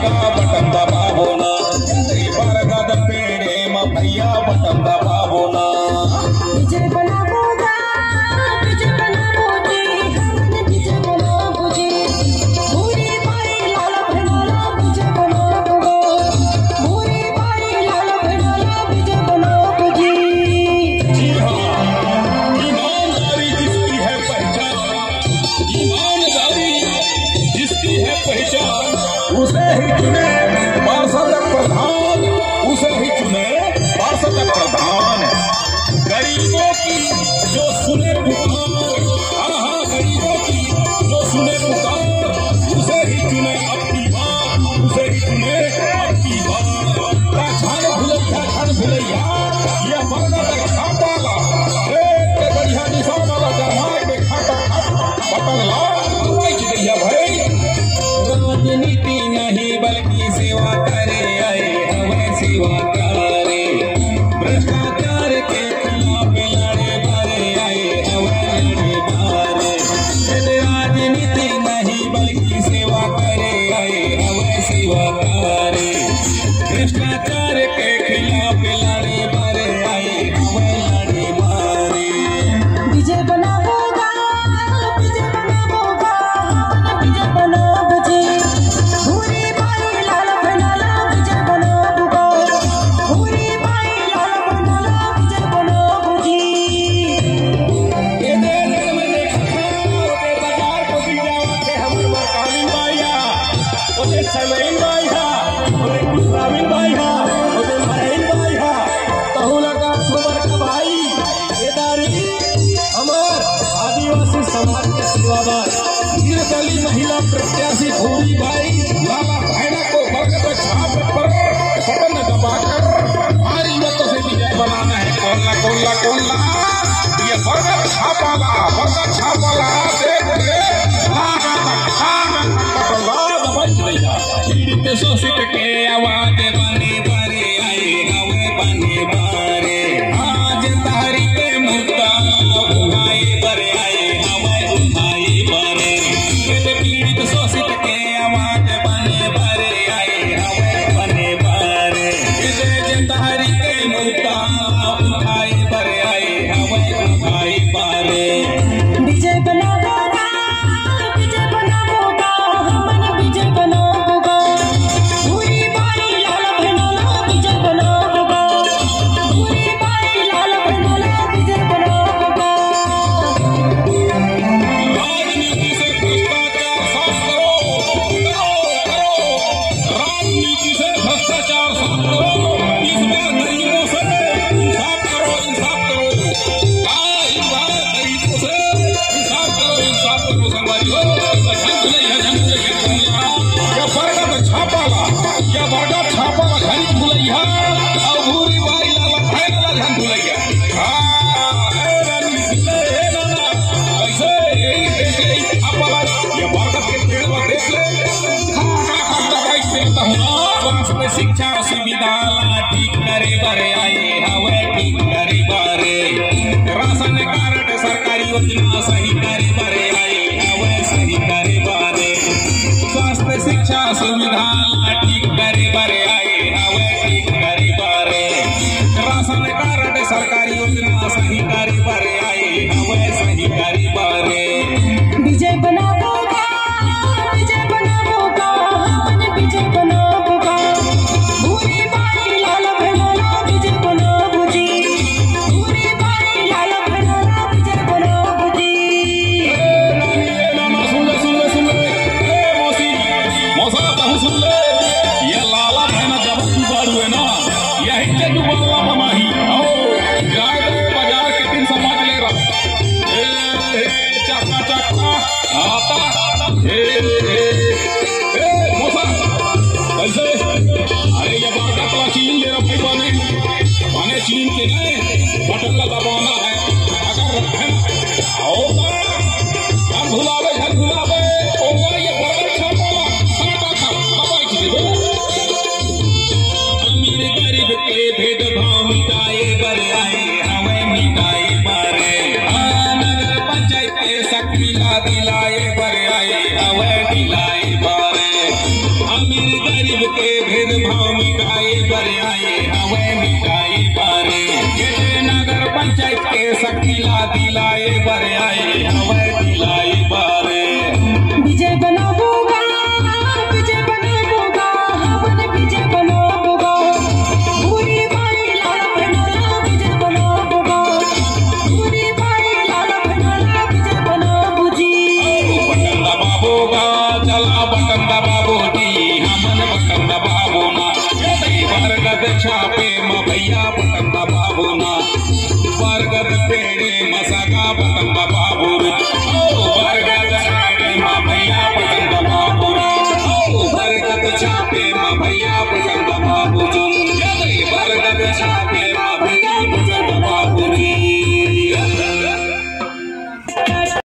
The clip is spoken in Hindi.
का बटन दबावो ना, बरगद पेड़े में भैया बटन दबावो ना। डीजे बनावोगा, डीजे बनावोगे, हमने डीजे बनावोगे, भूरी बाई लाल भनाला डीजे बनावोगा, भूरी बाई लाल भनाला डीजे बनावोगे। जी हाँ, ईमानदारी जिसकी है पहचान, ईमानदारी जिसकी है पहचान, उसे ही चुने पार्षद प्रधान, उसे ही चुने पार्षद प्रधान। गरीबों की जो सुने पुकार, हाँ गरीबों की जो सुने पुकार, उसे ही चुने अपनी बात, उसे ही चुने अपनी बात। छान भुलैया ये बरगद खापाला, एक बढ़िया निशान वाला जमाए में खाता बटन ला भैया भाई। राजनीति नहीं बल्कि सेवा करे आए हमें सेवा करे, भ्रष्टाचार के खिलाफ लड़े भरे आए हमें लड़े भरे। राजनीति नहीं बल्कि सेवा करे आए हमें सेवा करे, भ्रष्टाचार के खिलाफ लड़े भरे आए हमें लड़े भरे। डीजे बनावोगा, डीजे बनावोगा, हमने डीजे बनावोगे, भूरी बाई लाल भनाला डीजे बनावोगा, भूरी बाई लाल भनाला डीजे बनावोगे। ये देर में देखा ओते बाजार को भी जावते हमर मकालीन भाईया, ओते समीन भाईया, ओते कुशामीन भाईया, ओते महीन भाईया, कहू लगा तुम्हार का भाई। ये दारी हमार आदिवासी समाज के सेवादार निर्दलीय महिला प्रत्याशी भूरी बाई लाला भैना को बरगद छाप पर बटन दबाकर हमारी मतों से विजय बनाना है। कौन ला ये बरगद छापाला देख ले पीड़ित शोषित के आवाज बने बरे आए हवे बने बारे, आज तारी के मुद्दा उठाए बरे आए हवे उठाए बरे। पीड़ित शोषित के आवाज बने बरे आए हवे बने बारे, तारी के मुद्दा उठाए बरे आए हवे उठाए बारे। डीजे बनावोगा, डीजे बनावोगा, हमने डीजे बनावोगा, भूरी बाई लाल भनाला डीजे बनावोगा, भूरी बाई लाल भनाला डीजे बनावोगा। राजनीति से भ्रष्टाचार साफ करो, राजनीति से भ्रष्टाचार साफ करो, इस बार गरीबों से इंसाफ करो, इंसाफ करो, इस बार गरीबों से इंसाफ करो संगवारी हो। या बरगद छापाला घरी भुलैया और भूरी बाई लाला भैला झन भुलैया। ये बरगद के पेड़ पर देख ले वंश में शिक्षा सुविधा ठीक करे बरे आए हवे ठीक करे बरे, राशन कार्ड सरकारी योजना सही करे बरे आए हवे सही करे बरे, स्वास्थ्य शिक्षा सुविधा ठीक करे बरे आए हवे ठीक करे बरे, राशन कार्ड सरकारी योजना सही करे बरे आए हवे सही करे बरे। डीजे बनावोगा, डीजे बनावोगा, हमने डीजे बनावोगा, भूरी बाई लाल भनाला डीजे बनावोगे, भूरी बाई लाल भनाला डीजे बनावोगे। नाना सुन ले मौसा कहूँ सुन ले, ये लाला भैना जब तू बारू है ना यही के तू बदला बमाही आओ जाए बाजार के दिन समाज ले रहा चक्का आता मौसा कैसे। अरे ये बात अपना चीन ले रहा भाई बने चीन के नए बटन का दबाना है अगर आओगा घर भुलावे होगा ये बरगद छापाला अमीर गरीब के भेदभाव मिटाए बरे आए हमें मिटाए बरे, नगर पंचायत के शक्ति दिलाए बरे आए हमें दिलाए बरे। अमीर गरीब गरीब के भेदभाव मिटाए बर आए हवे मिटाए बारे ये नगर पंचायत के शक्तिला दिलाए बर आए हवे दिलाए बारे विजय बनाबोगा हमने विजय बनाबोगा पूरी बाई लाल बनाला विजय बनाबोगा पूरी बाई लाल बनाला विजय बनाबू जी बटन दबाबोगा चला बटन दबाबो जी हमन बटन दबाबो ना वर्ग छापे भैया